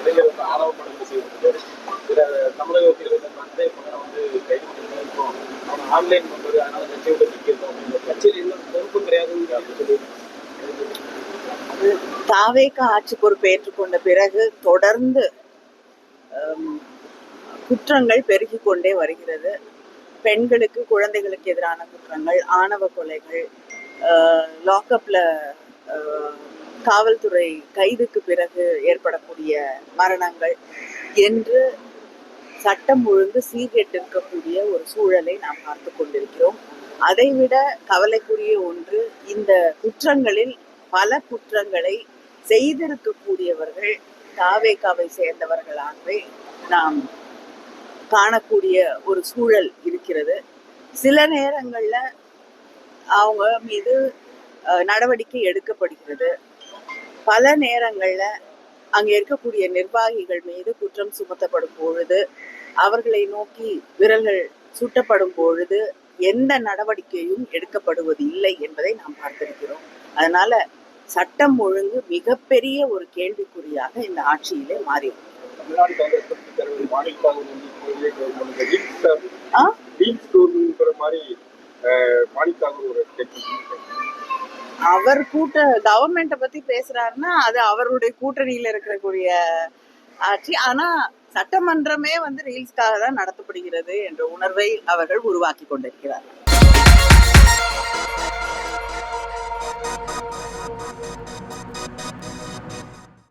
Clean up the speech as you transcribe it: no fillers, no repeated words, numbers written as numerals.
இளைஞர் வந்து ஆணவ படுகொலை செய்திருக்காரு. சில தமிழகத்தில் இருந்த அதே படம் வந்து கைது பண்ணிருக்கோம். அவன் ஆன்லைன் பண்றது, அதனால கட்சியை விட்டு நிற்கிறோம் அப்படிங்கிற கட்சியில் இன்னும் பொறுப்பு கிடையாது அப்படின்னு சொல்லி தாவேக ஆட்சி பொறுப்பேற்றுக் கொண்ட பிறகு தொடர்ந்து குற்றங்கள் பெருகிக் கொண்டே வருகிறது. பெண்களுக்கு, குழந்தைகளுக்கு எதிரான குற்றங்கள், ஆணவ கொலைகள், லாக்அப்ல காவல்துறை கைதுக்கு பிறகு ஏற்படக்கூடிய மரணங்கள் என்று சட்டம் ஒழுங்கு சீர்கெட்டிருக்கக்கூடிய ஒரு சூழலை நாம் பார்த்து கொண்டிருக்கிறோம். அதைவிட கவலைக்குரிய ஒன்று, இந்த குற்றங்களில் பல குற்றங்களை செய்திருக்கக்கூடியவர்கள் தாவேகாவை சேர்ந்தவர்களாகவே நாம் காணக்கூடிய ஒரு சூழல் இருக்கிறது. சில நேரங்கள்ல அவங்க மீது நடவடிக்கை எடுக்கப்படுகிறது. பல நேரங்கள்ல அங்க இருக்கக்கூடிய நிர்வாகிகள் மீது குற்றம் சுமத்தப்படும் பொழுது, அவர்களை நோக்கி விரல்கள் சுட்டப்படும் பொழுது எந்த நடவடிக்கையும் எடுக்கப்படுவது இல்லை என்பதை நாம் பார்த்திருக்கிறோம். அதனால சட்டம் ஒழுங்கு மிகப்பெரிய ஒரு கேள்விக்குறியாக இந்த ஆட்சியிலே மாறி அவர் கவர்மெண்ட்டை பத்தி பேசுறாருன்னா அது அவருடைய கூட்டணியில இருக்கக்கூடிய ஆட்சி. ஆனா சட்டமன்றமே வந்து ரீல்ஸ்க்காக தான் நடத்தப்படுகிறது என்ற உணர்வை அவர்கள் உருவாக்கி கொண்டிருக்கிறார்.